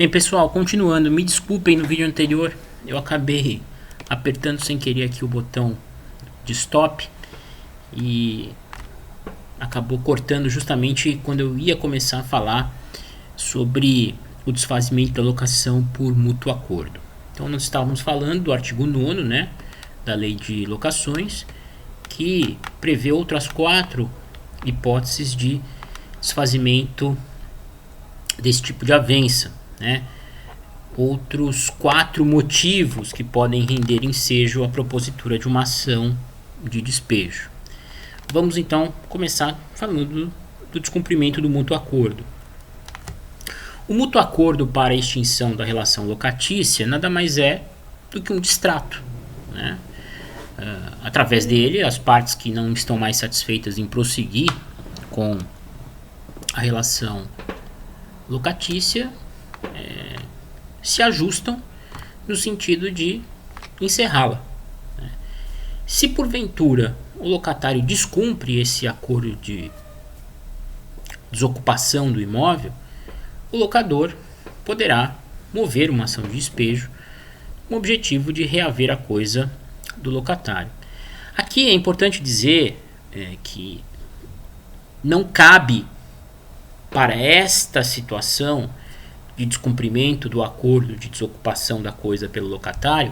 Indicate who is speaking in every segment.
Speaker 1: Bem, pessoal, continuando, me desculpem, no vídeo anterior eu acabei apertando sem querer aqui o botão de stop e acabou cortando justamente quando eu ia começar a falar sobre o desfazimento da locação por mútuo acordo. Então nós estávamos falando do artigo 9º, né, da Lei de Locações, que prevê outras 4 hipóteses de desfazimento desse tipo de avença, né? Outros 4 motivos que podem render ensejo à propositura de uma ação de despejo. Vamos então começar falando do descumprimento do mútuo acordo. O mútuo acordo para a extinção da relação locatícia nada mais é do que um distrato, né? Através dele, as partes que não estão mais satisfeitas em prosseguir com a relação locatícia se ajustam no sentido de encerrá-la. Se porventura o locatário descumpre esse acordo de desocupação do imóvel, o locador poderá mover uma ação de despejo com o objetivo de reaver a coisa do locatário. Aqui é importante dizer que não cabe para esta situação de descumprimento do acordo de desocupação da coisa pelo locatário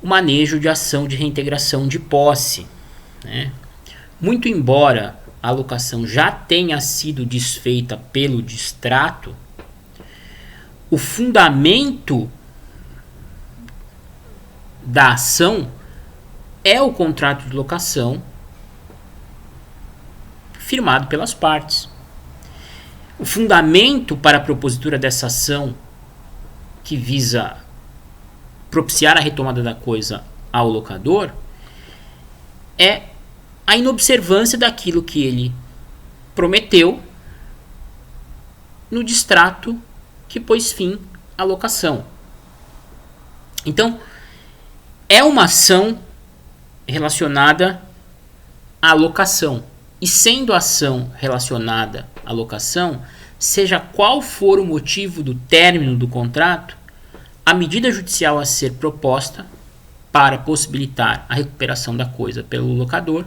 Speaker 1: o manejo de ação de reintegração de posse, né? Muito embora a locação já tenha sido desfeita pelo distrato, o fundamento da ação é o contrato de locação firmado pelas partes. O fundamento para a propositura dessa ação, que visa propiciar a retomada da coisa ao locador, é a inobservância daquilo que ele prometeu no distrato que pôs fim à locação. Então, é uma ação relacionada à locação. E sendo ação relacionada à locação, seja qual for o motivo do término do contrato, a medida judicial a ser proposta para possibilitar a recuperação da coisa pelo locador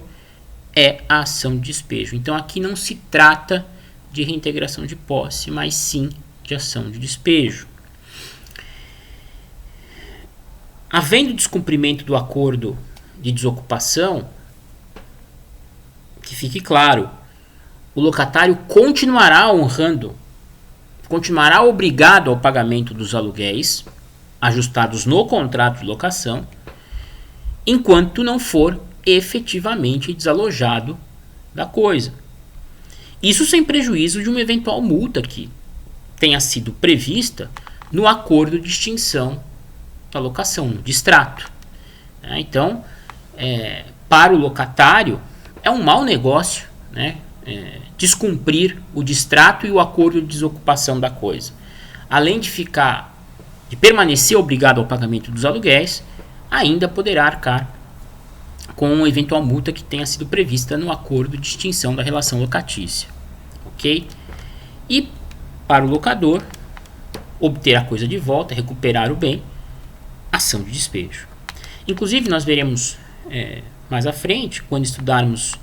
Speaker 1: é a ação de despejo. Então aqui não se trata de reintegração de posse, mas sim de ação de despejo. Havendo descumprimento do acordo de desocupação, que fique claro, o locatário continuará obrigado ao pagamento dos aluguéis ajustados no contrato de locação, enquanto não for efetivamente desalojado da coisa. Isso sem prejuízo de uma eventual multa que tenha sido prevista no acordo de extinção da locação, no distrato. Então, para o locatário, é um mau negócio, né, descumprir o distrato e o acordo de desocupação da coisa. Além de permanecer obrigado ao pagamento dos aluguéis, ainda poderá arcar com uma eventual multa que tenha sido prevista no acordo de extinção da relação locatícia. Ok? E para o locador, obter a coisa de volta, recuperar o bem, ação de despejo. Inclusive, nós veremos mais à frente, quando estudarmos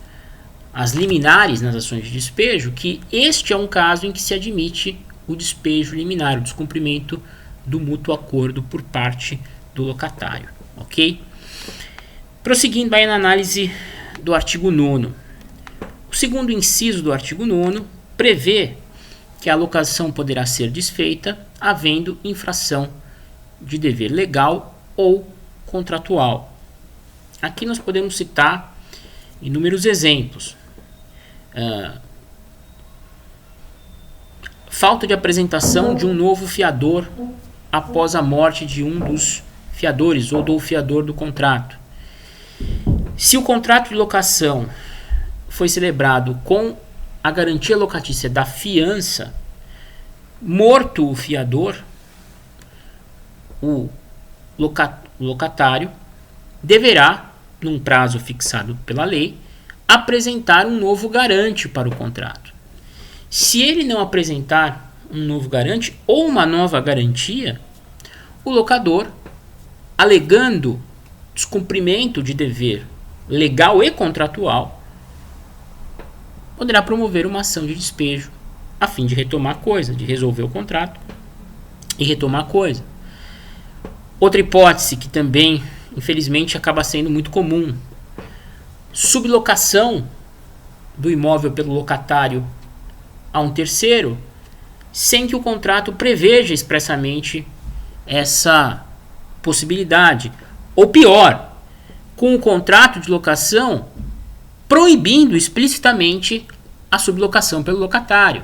Speaker 1: as liminares nas ações de despejo, que este é um caso em que se admite o despejo liminar, o descumprimento do mútuo acordo por parte do locatário. Ok? Prosseguindo aí na análise do artigo 9º. O segundo inciso do artigo 9º prevê que a locação poderá ser desfeita havendo infração de dever legal ou contratual. Aqui nós podemos citar inúmeros exemplos. Falta de apresentação de um novo fiador após a morte de um dos fiadores ou do fiador do contrato. Se o contrato de locação foi celebrado com a garantia locatícia da fiança, morto o fiador, o locatário deverá, num prazo fixado pela lei, apresentar um novo garante para o contrato. Se ele não apresentar um novo garante ou uma nova garantia, o locador, alegando descumprimento de dever legal e contratual, poderá promover uma ação de despejo a fim de retomar a coisa, de resolver o contrato e retomar a coisa. Outra hipótese que também, infelizmente, acaba sendo muito comum: sublocação do imóvel pelo locatário a um terceiro, sem que o contrato preveja expressamente essa possibilidade. Ou pior, com o contrato de locação proibindo explicitamente a sublocação pelo locatário.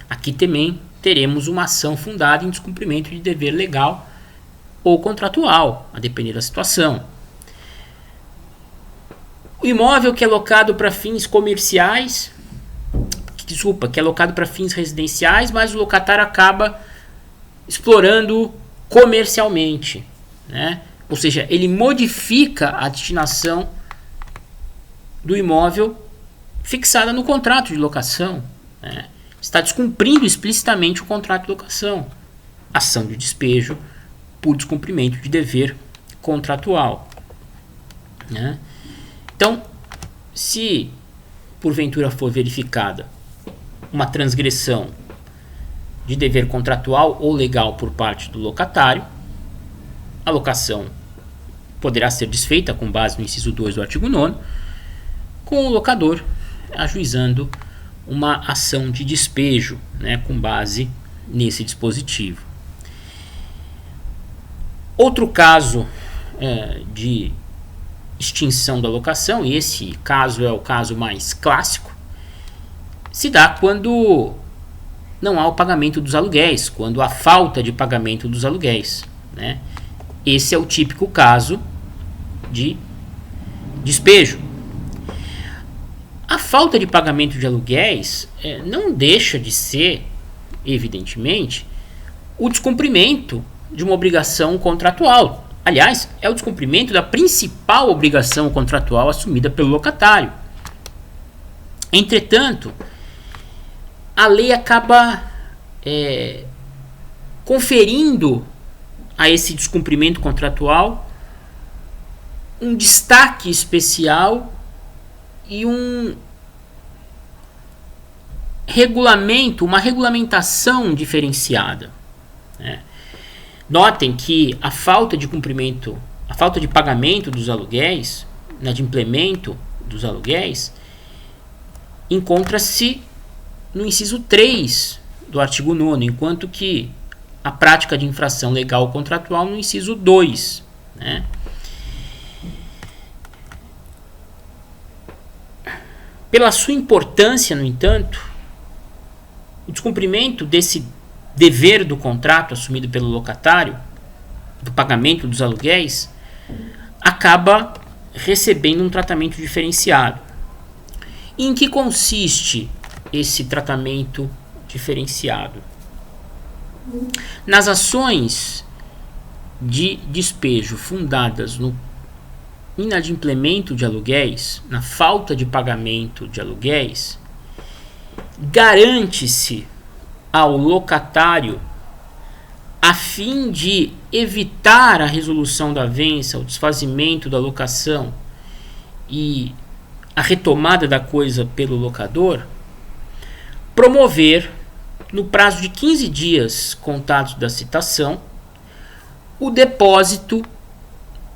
Speaker 1: Aqui também teremos uma ação fundada em descumprimento de dever legal ou contratual, a depender da situação. O imóvel que é locado para fins comerciais, que é locado para fins residenciais, mas o locatário acaba explorando comercialmente, né? Ou seja, ele modifica a destinação do imóvel fixada no contrato de locação, né? Está descumprindo explicitamente o contrato de locação. Ação de despejo por descumprimento de dever contratual, né? Então, se porventura for verificada uma transgressão de dever contratual ou legal por parte do locatário, a locação poderá ser desfeita com base no inciso 2 do artigo 9º, com o locador ajuizando uma ação de despejo, né, com base nesse dispositivo. Outro caso de extinção da locação, e esse caso é o caso mais clássico, se dá quando não há o pagamento dos aluguéis, quando há falta de pagamento dos aluguéis, né? Esse é o típico caso de despejo. A falta de pagamento de aluguéis não deixa de ser, evidentemente, o descumprimento de uma obrigação contratual. Aliás, é o descumprimento da principal obrigação contratual assumida pelo locatário. Entretanto, a lei acaba conferindo a esse descumprimento contratual um destaque especial e um regulamento, uma regulamentação diferenciada, né? Notem que a falta de cumprimento, a falta de pagamento dos aluguéis, inadimplemento dos aluguéis, encontra-se no inciso 3 do artigo 9º, enquanto que a prática de infração legal ou contratual no inciso 2, né? Pela sua importância, no entanto, o descumprimento desse dever do contrato assumido pelo locatário, do pagamento dos aluguéis, acaba recebendo um tratamento diferenciado. E em que consiste esse tratamento diferenciado? Nas ações de despejo fundadas no inadimplemento de aluguéis, na falta de pagamento de aluguéis, garante-se ao locatário, a fim de evitar a resolução da vença, o desfazimento da locação e a retomada da coisa pelo locador, promover, no prazo de 15 dias contados da citação, o depósito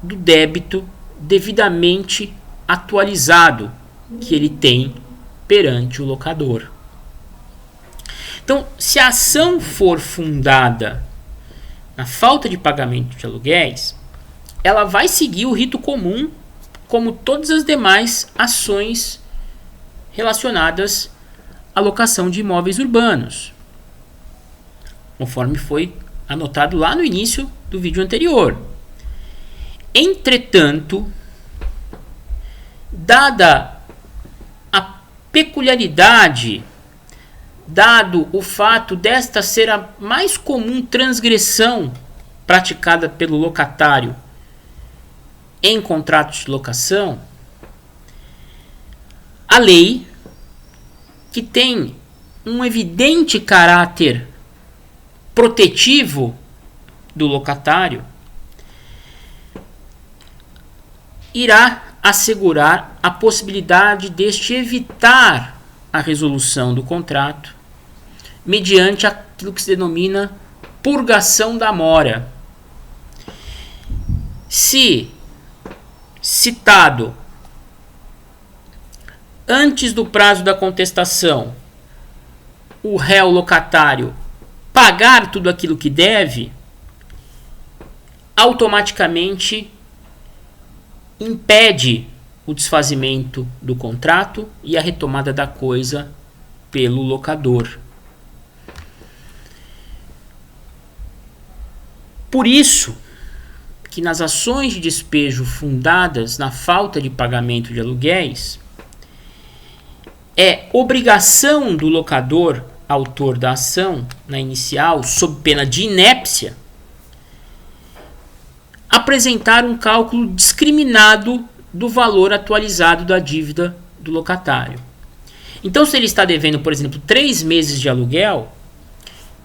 Speaker 1: do débito devidamente atualizado que ele tem perante o locador. Então, se a ação for fundada na falta de pagamento de aluguéis, ela vai seguir o rito comum, como todas as demais ações relacionadas à locação de imóveis urbanos, conforme foi anotado lá no início do vídeo anterior. Entretanto, dada a peculiaridade, dado o fato desta ser a mais comum transgressão praticada pelo locatário em contratos de locação, a lei, que tem um evidente caráter protetivo do locatário irá assegurar a possibilidade deste evitar a resolução do contrato mediante aquilo que se denomina purgação da mora. Se citado antes do prazo da contestação o réu locatário pagar tudo aquilo que deve, automaticamente impede o desfazimento do contrato e a retomada da coisa pelo locador. Por isso que nas ações de despejo fundadas na falta de pagamento de aluguéis, é obrigação do locador, autor da ação, na inicial, sob pena de inépcia, apresentar um cálculo discriminado do valor atualizado da dívida do locatário. Então, se ele está devendo, por exemplo, 3 meses de aluguel,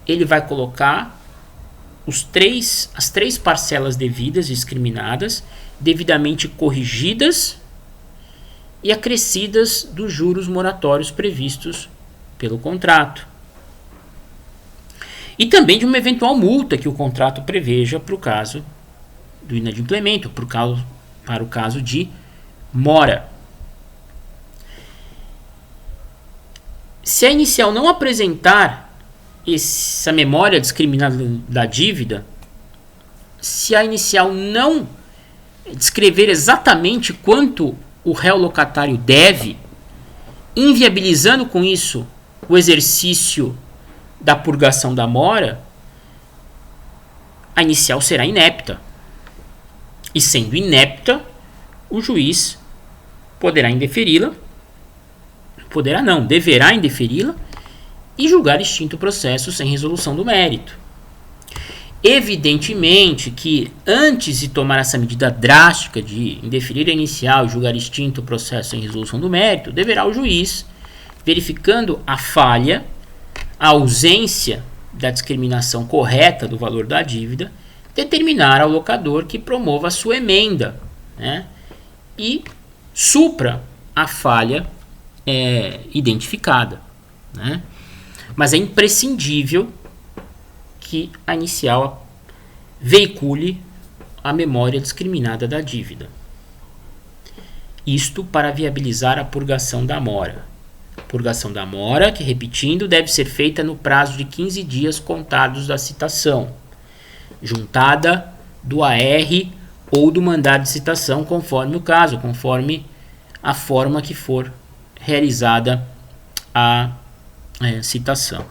Speaker 1: ele vai colocar as 3 parcelas devidas, discriminadas, devidamente corrigidas e acrescidas dos juros moratórios previstos pelo contrato. E também de uma eventual multa que o contrato preveja para o caso do inadimplemento, para o caso de mora. Se a inicial não apresentar essa memória discriminada da dívida, se a inicial não descrever exatamente quanto o réu locatário deve, inviabilizando com isso o exercício da purgação da mora, a inicial será inepta. E sendo inepta, o juiz poderá indeferi-la, deverá indeferi-la e julgar extinto o processo sem resolução do mérito. Evidentemente que antes de tomar essa medida drástica de indeferir a inicial e julgar extinto o processo sem resolução do mérito, deverá o juiz, verificando a falha, a ausência da discriminação correta do valor da dívida, determinar ao locador que promova a sua emenda, né, e supra a falha identificada, né? Mas é imprescindível que a inicial veicule a memória discriminada da dívida. Isto para viabilizar a purgação da mora. Purgação da mora, que, repetindo, deve ser feita no prazo de 15 dias contados da citação, juntada do AR ou do mandado de citação, conforme o caso, conforme a forma que for realizada a citação.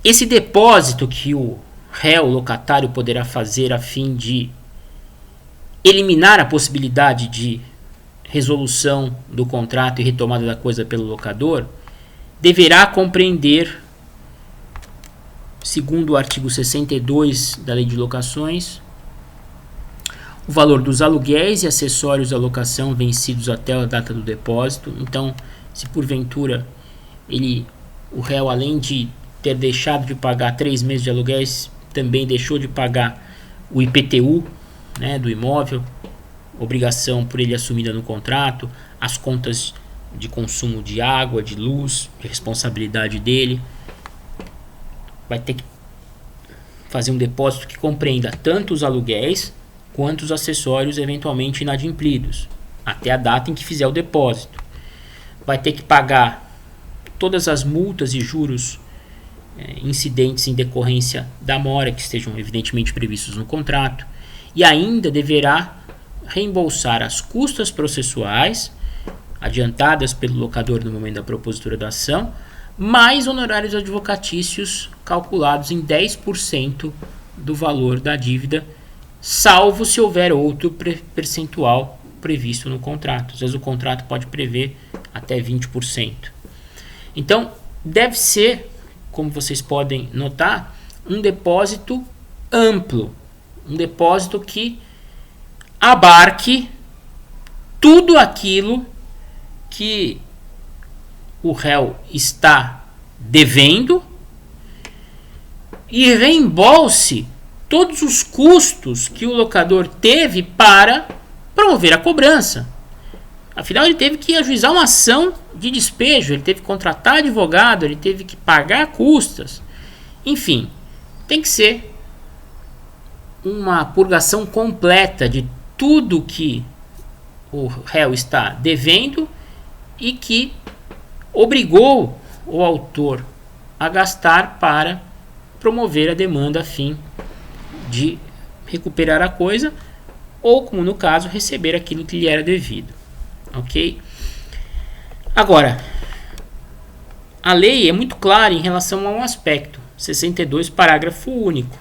Speaker 1: Esse depósito que o réu locatário poderá fazer a fim de eliminar a possibilidade de resolução do contrato e retomada da coisa pelo locador, deverá compreender, segundo o artigo 62 da Lei de Locações, o valor dos aluguéis e acessórios à locação vencidos até a data do depósito. Então, se porventura o réu, além de ter deixado de pagar 3 meses de aluguéis, também deixou de pagar o IPTU, né, do imóvel, obrigação por ele assumida no contrato, as contas de consumo de água, de luz, de responsabilidade dele, vai ter que fazer um depósito que compreenda tanto os aluguéis quanto os acessórios eventualmente inadimplidos, até a data em que fizer o depósito. Vai ter que pagar todas as multas e juros incidentes em decorrência da mora, que estejam evidentemente previstos no contrato, e ainda deverá reembolsar as custas processuais adiantadas pelo locador no momento da propositura da ação, mais honorários advocatícios calculados em 10% do valor da dívida, salvo se houver outro percentual previsto no contrato. Às vezes o contrato pode prever até 20%. Então, deve ser, como vocês podem notar, um depósito amplo, um depósito que abarque tudo aquilo que o réu está devendo e reembolse todos os custos que o locador teve para promover a cobrança. Afinal, ele teve que ajuizar uma ação de despejo, ele teve que contratar advogado, ele teve que pagar custas. Enfim, tem que ser uma purgação completa de tudo que o réu está devendo e que obrigou o autor a gastar para promover a demanda a fim de recuperar a coisa ou, como no caso, receber aquilo que lhe era devido. Ok? Agora, a lei é muito clara em relação a um aspecto, 62, parágrafo único.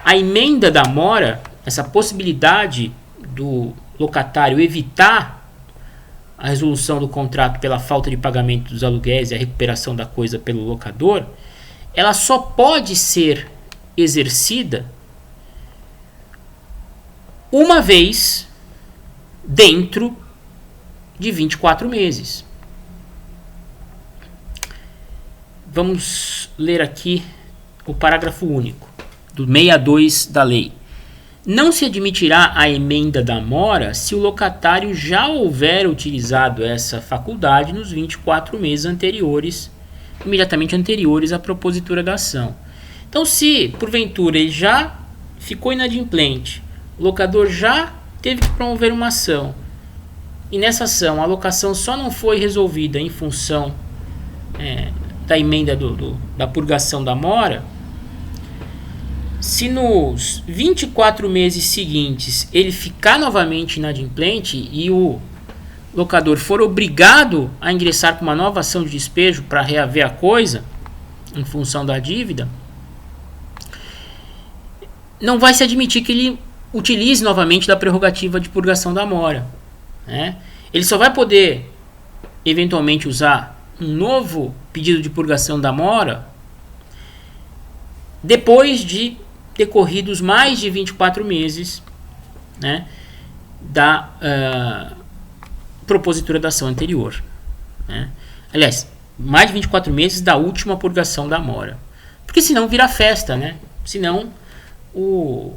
Speaker 1: A emenda da mora, essa possibilidade do locatário evitar a resolução do contrato pela falta de pagamento dos aluguéis e a recuperação da coisa pelo locador, ela só pode ser exercida uma vez dentro de 24 meses. Vamos ler aqui o parágrafo único do 62 da lei. Não se admitirá a emenda da mora se o locatário já houver utilizado essa faculdade nos 24 meses anteriores, imediatamente anteriores à propositura da ação. Então, se porventura ele já ficou inadimplente, o locador já teve que promover uma ação, e nessa ação a locação só não foi resolvida em função da emenda da purgação da mora, se nos 24 meses seguintes ele ficar novamente inadimplente e o locador for obrigado a ingressar com uma nova ação de despejo para reaver a coisa, em função da dívida, não vai se admitir que ele utilize novamente da prerrogativa de purgação da mora. Ele só vai poder eventualmente usar um novo pedido de purgação da mora depois de decorridos mais de 24 meses da propositura da ação anterior. Aliás, mais de 24 meses da última purgação da mora. Porque senão vira festa, senão o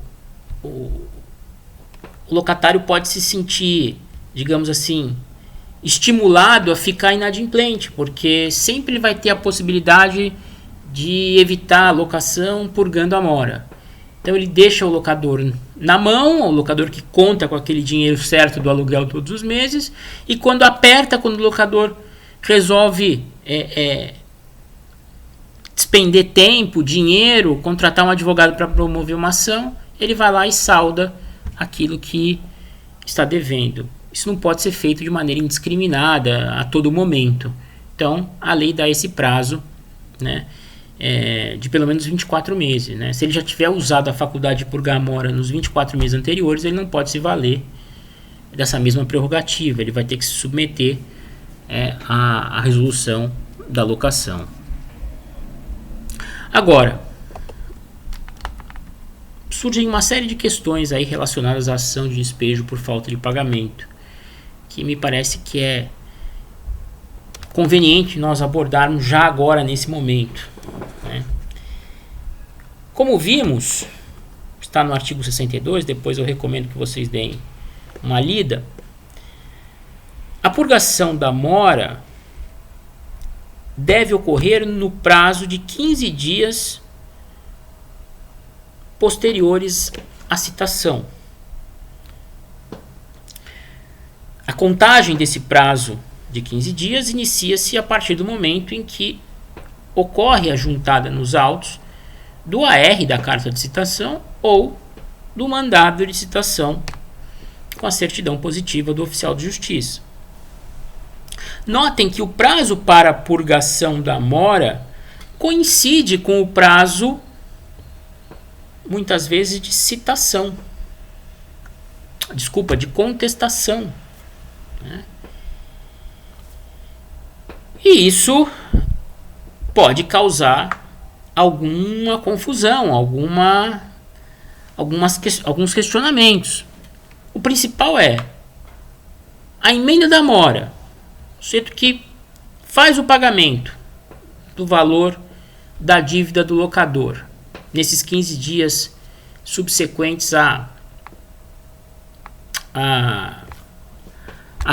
Speaker 1: locatário pode se sentir, digamos assim, estimulado a ficar inadimplente, porque sempre ele vai ter a possibilidade de evitar a locação purgando a mora. Então ele deixa o locador na mão, o locador que conta com aquele dinheiro certo do aluguel todos os meses, e quando aperta, quando o locador resolve despender tempo, dinheiro, contratar um advogado para promover uma ação, ele vai lá e salda aquilo que está devendo. Isso não pode ser feito de maneira indiscriminada a todo momento. Então a lei dá esse prazo, de pelo menos 24 meses. Se ele já tiver usado a faculdade de purgar a mora nos 24 meses anteriores, ele não pode se valer dessa mesma prerrogativa. Ele vai ter que se submeter à resolução da locação. Agora, surgem uma série de questões aí relacionadas à ação de despejo por falta de pagamento, que me parece que é conveniente nós abordarmos já agora, nesse momento. Como vimos, está no artigo 62, depois eu recomendo que vocês deem uma lida. A purgação da mora deve ocorrer no prazo de 15 dias posteriores à citação. A contagem desse prazo de 15 dias inicia-se a partir do momento em que ocorre a juntada nos autos do AR da carta de citação ou do mandado de citação com a certidão positiva do oficial de justiça. Notem que o prazo para a purgação da mora coincide com o prazo, muitas vezes, de citação. Desculpa, de contestação. E isso pode causar alguma confusão, alguns questionamentos. O principal é a emenda da mora, o sujeito que faz o pagamento do valor da dívida do locador. nesses 15 dias subsequentes à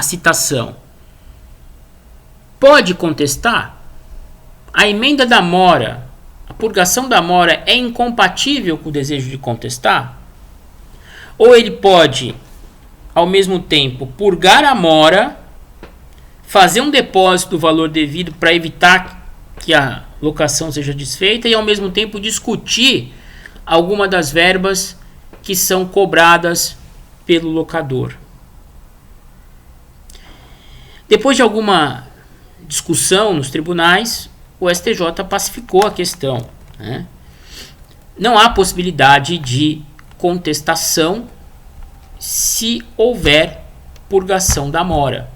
Speaker 1: citação, pode contestar? A emenda da mora, a purgação da mora é incompatível com o desejo de contestar? Ou ele pode, ao mesmo tempo, purgar a mora, fazer um depósito do valor devido para evitar que a locação seja desfeita e, ao mesmo tempo, discutir alguma das verbas que são cobradas pelo locador. Depois de alguma discussão nos tribunais, o STJ pacificou a questão, né? Não há possibilidade de contestação se houver purgação da mora.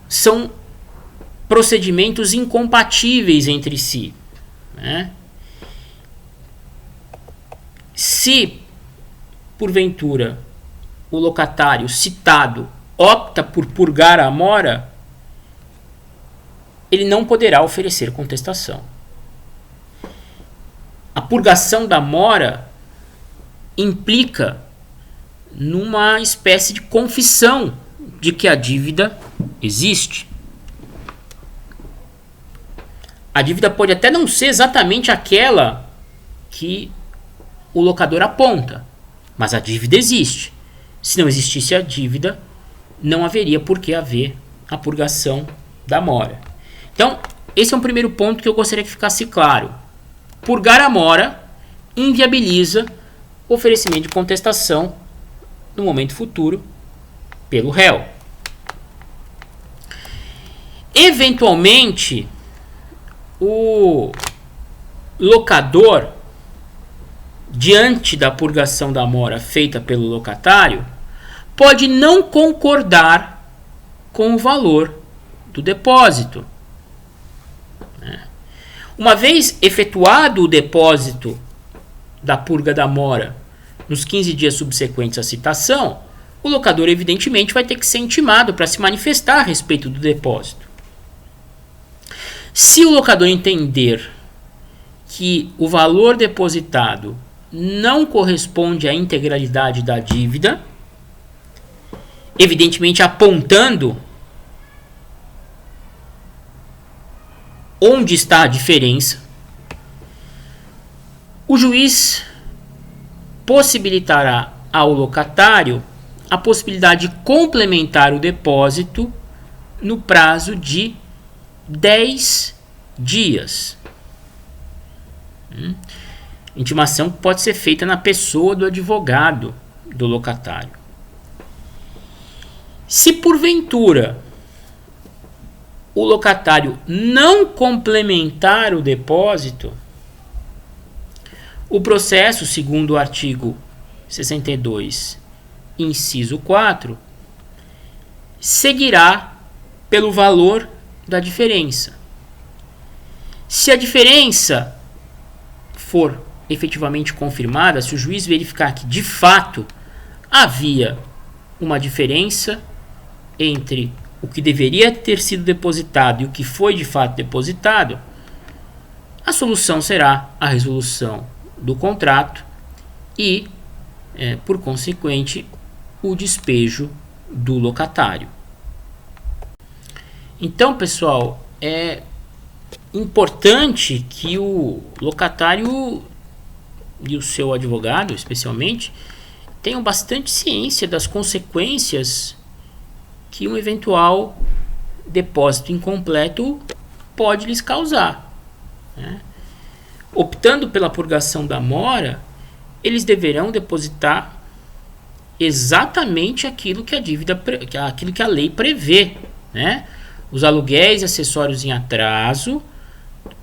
Speaker 1: São procedimentos incompatíveis entre si, né? Se, porventura, o locatário citado opta por purgar a mora, ele não poderá oferecer contestação. A purgação da mora implica numa espécie de confissão de que a dívida existe. A dívida pode até não ser exatamente aquela que o locador aponta, mas a dívida existe. Se não existisse a dívida, não haveria por que haver a purgação da mora. Então, esse é um primeiro ponto que eu gostaria que ficasse claro. Purgar a mora inviabiliza o oferecimento de contestação no momento futuro pelo réu. Eventualmente, o locador, diante da purgação da mora feita pelo locatário, pode não concordar com o valor do depósito. Uma vez efetuado o depósito da purga da mora nos 15 dias subsequentes à citação, o locador evidentemente vai ter que ser intimado para se manifestar a respeito do depósito. Se o locador entender que o valor depositado não corresponde à integralidade da dívida, evidentemente apontando onde está a diferença, o juiz possibilitará ao locatário a possibilidade de complementar o depósito no prazo de 10 dias. Intimação pode ser feita na pessoa do advogado do locatário. Se porventura o locatário não complementar o depósito, o processo, segundo o artigo 62, inciso 4, seguirá pelo valor da diferença. Se a diferença for efetivamente confirmada, se o juiz verificar que de fato havia uma diferença entre o que deveria ter sido depositado e o que foi de fato depositado, a solução será a resolução do contrato e, por consequente, o despejo do locatário. Então, pessoal, é importante que o locatário e o seu advogado, especialmente, tenham bastante ciência das consequências que um eventual depósito incompleto pode lhes causar, né? Optando pela purgação da mora, eles deverão depositar exatamente aquilo que aquilo que a lei prevê, né? Os aluguéis e acessórios em atraso,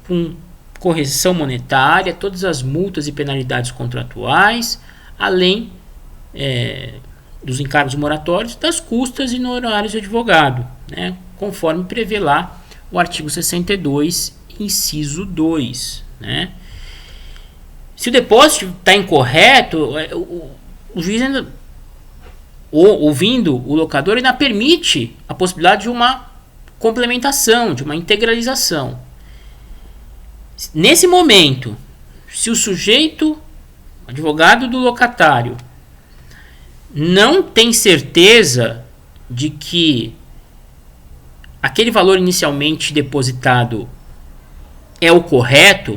Speaker 1: com correção monetária, todas as multas e penalidades contratuais, além dos encargos moratórios, das custas e honorários de advogado, né? Conforme prevê lá o artigo 62, inciso 2, né? Se o depósito está incorreto, o juiz ainda, ouvindo o locador, ainda permite a possibilidade de uma complementação, de uma integralização. Nesse momento, se o sujeito, advogado do locatário, não tem certeza de que aquele valor inicialmente depositado é o correto,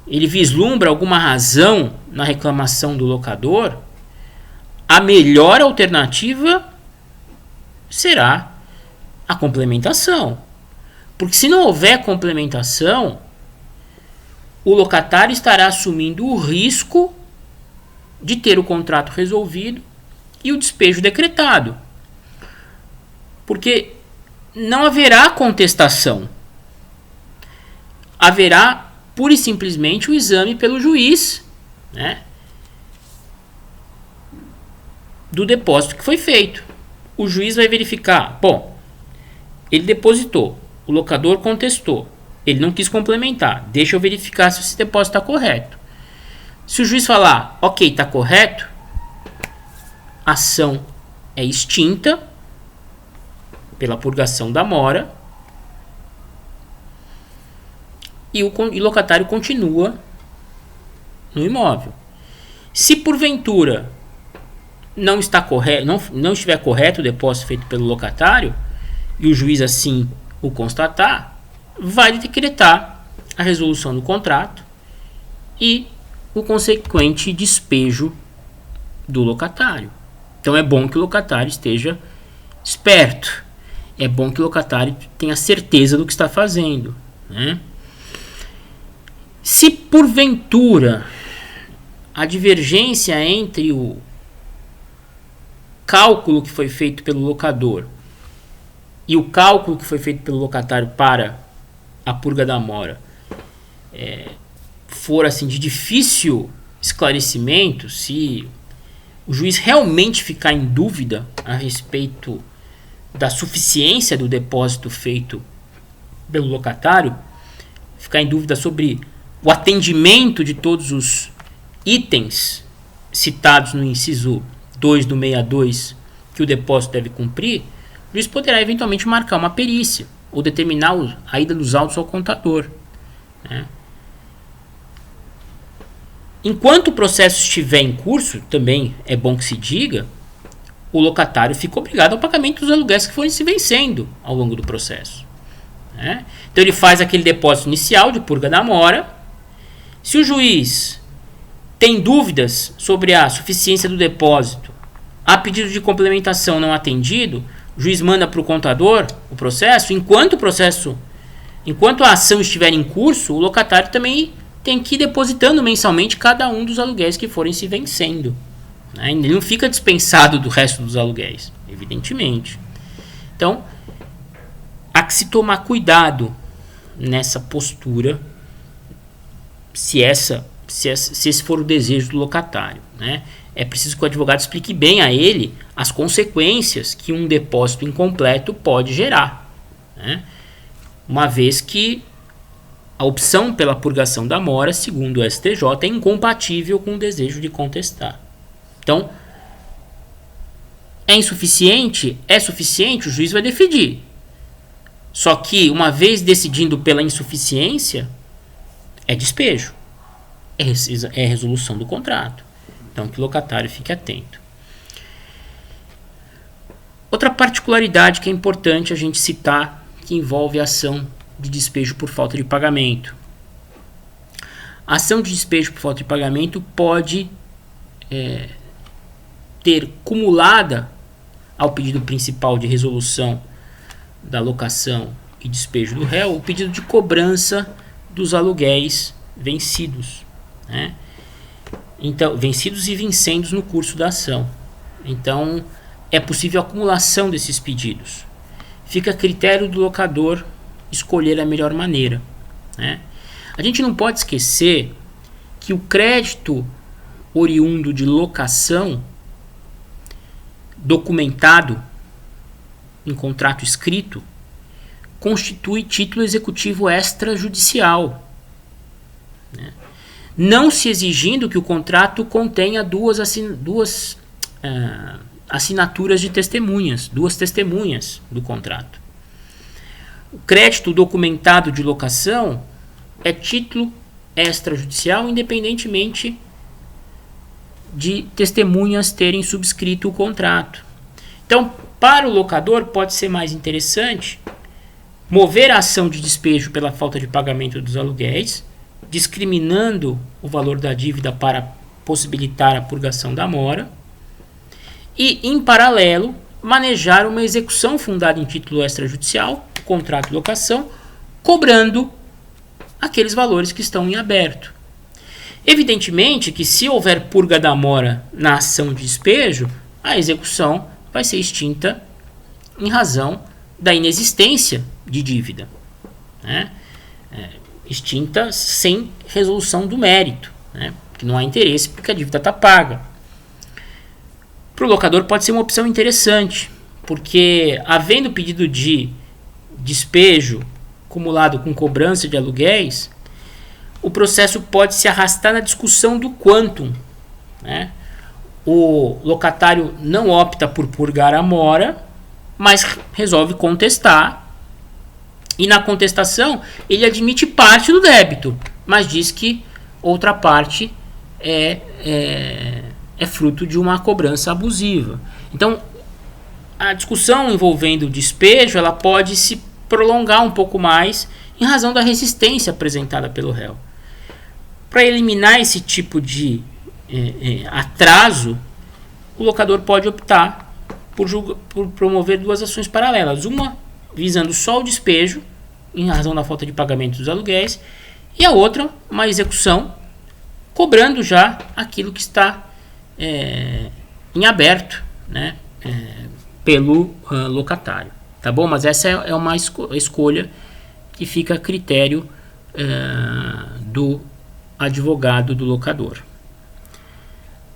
Speaker 1: ele vislumbra alguma razão na reclamação do locador, a melhor alternativa será a complementação. Porque se não houver complementação, o locatário estará assumindo o risco de ter o contrato resolvido e o despejo decretado. Porque não haverá contestação. Haverá pura e simplesmente o exame pelo juiz, né, do depósito que foi feito. O juiz vai verificar, bom, ele depositou, o locador contestou, ele não quis complementar, deixa eu verificar se esse depósito está correto. Se o juiz falar, ok, está correto, a ação é extinta pela purgação da mora e o locatário continua no imóvel. Se porventura não está correto, não estiver correto o depósito feito pelo locatário e o juiz assim o constatar, vai decretar a resolução do contrato e o consequente despejo do locatário. Então é bom que o locatário esteja esperto, é bom que o locatário tenha certeza do que está fazendo, né? Se porventura a divergência entre o cálculo que foi feito pelo locador e o cálculo que foi feito pelo locatário para a purga da mora for assim de difícil esclarecimento, se o juiz realmente ficar em dúvida a respeito da suficiência do depósito feito pelo locatário, ficar em dúvida sobre o atendimento de todos os itens citados no inciso 2 do 62 que o depósito deve cumprir, o juiz poderá eventualmente marcar uma perícia ou determinar a ida dos autos ao contador, né? Enquanto o processo estiver em curso, também é bom que se diga, o locatário fica obrigado ao pagamento dos aluguéis que forem se vencendo ao longo do processo, né? Então ele faz aquele depósito inicial de purga da mora. Se o juiz tem dúvidas sobre a suficiência do depósito, a pedido de complementação não atendido, o juiz manda para o contador o processo. Enquanto a ação estiver em curso, o locatário também tem que ir depositando mensalmente cada um dos aluguéis que forem se vencendo, né? Ele não fica dispensado do resto dos aluguéis, evidentemente. Então, há que se tomar cuidado nessa postura, se esse for o desejo do locatário, né? É preciso que o advogado explique bem a ele as consequências que um depósito incompleto pode gerar, né? Uma vez que a opção pela purgação da mora, segundo o STJ, é incompatível com o desejo de contestar. Então, é insuficiente? É suficiente? O juiz vai decidir. Só que, uma vez decidindo pela insuficiência, é despejo. É resolução do contrato. Então, que o locatário fique atento. Outra particularidade que é importante a gente citar, que envolve a ação de despejo por falta de pagamento. A ação de despejo por falta de pagamento pode ter cumulada ao pedido principal de resolução da locação e despejo do réu o pedido de cobrança dos aluguéis vencidos, né? Então, vencidos e vincendos no curso da ação. Então, é possível a acumulação desses pedidos. Fica a critério do locador escolher a melhor maneira, né? A gente não pode esquecer que o crédito oriundo de locação documentado em contrato escrito constitui título executivo extrajudicial, né? Não se exigindo que o contrato contenha duas assinaturas de testemunhas, duas testemunhas do contrato. O crédito documentado de locação é título extrajudicial, independentemente de testemunhas terem subscrito o contrato. Então, para o locador, pode ser mais interessante mover a ação de despejo pela falta de pagamento dos aluguéis, discriminando o valor da dívida para possibilitar a purgação da mora, e, em paralelo, manejar uma execução fundada em título extrajudicial, contrato de locação, cobrando aqueles valores que estão em aberto. Evidentemente que, se houver purga da mora na ação de despejo, a execução vai ser extinta em razão da inexistência de dívida, né? Extinta sem resolução do mérito, né? Que não há interesse porque a dívida está paga. Para o locador pode ser uma opção interessante, porque, havendo pedido de despejo acumulado com cobrança de aluguéis, o processo pode se arrastar na discussão do quantum, né? O locatário não opta por purgar a mora, mas resolve contestar, e na contestação ele admite parte do débito, mas diz que outra parte é fruto de uma cobrança abusiva. Então, a discussão envolvendo o despejo, ela pode se prolongar um pouco mais em razão da resistência apresentada pelo réu. Para eliminar esse tipo de atraso, o locador pode optar por promover duas ações paralelas. Uma visando só o despejo, em razão da falta de pagamento dos aluguéis, e a outra, uma execução, cobrando já aquilo que está em aberto, né, pelo locatário. Tá bom? Mas essa é uma escolha que fica a critério do advogado do locador.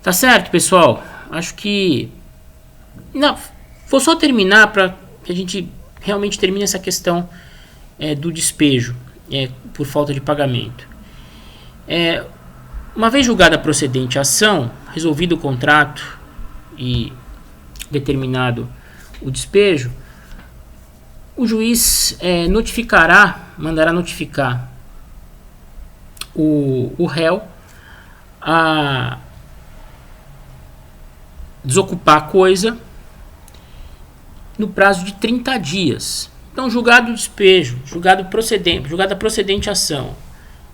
Speaker 1: Tá certo, pessoal? Acho que... Não, vou só terminar para que a gente realmente termine essa questão do despejo por falta de pagamento. Uma vez julgada procedente a ação, resolvido o contrato e determinado o despejo, o juiz mandará notificar o réu a desocupar a coisa no prazo de 30 dias. Então, julgado o despejo, julgada procedente a ação,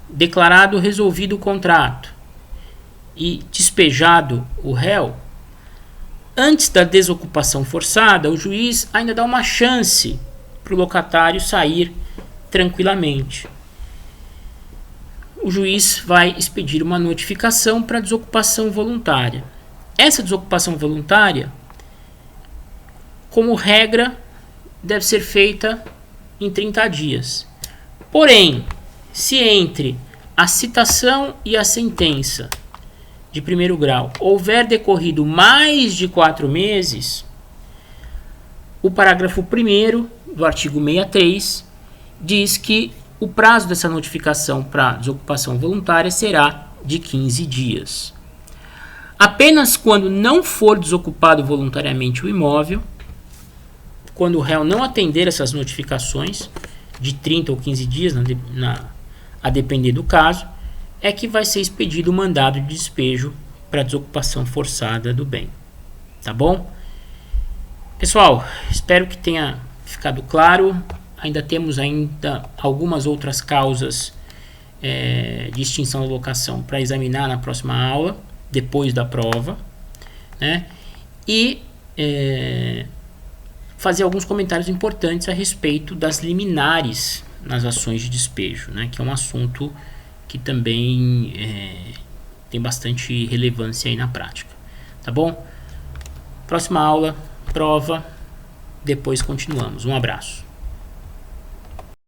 Speaker 1: declarado resolvido o contrato e despejado o réu, antes da desocupação forçada, o juiz ainda dá uma chance para o locatário sair tranquilamente. O juiz vai expedir uma notificação para desocupação voluntária. Essa desocupação voluntária, como regra, deve ser feita em 30 dias. Porém, se entre a citação e a sentença de primeiro grau houver decorrido mais de 4 meses, o parágrafo 1º do artigo 63 diz que o prazo dessa notificação para desocupação voluntária será de 15 dias. Apenas quando não for desocupado voluntariamente o imóvel, quando o réu não atender essas notificações de 30 ou 15 dias, a depender do caso, é que vai ser expedido o mandado de despejo para desocupação forçada do bem. Tá bom? Pessoal, espero que tenha ficado claro. Ainda temos algumas outras causas de extinção da locação para examinar na próxima aula, depois da prova, né? E fazer alguns comentários importantes a respeito das liminares nas ações de despejo, né? Que é um assunto que também tem bastante relevância aí na prática. Tá bom? Próxima aula, prova, depois continuamos. Um abraço.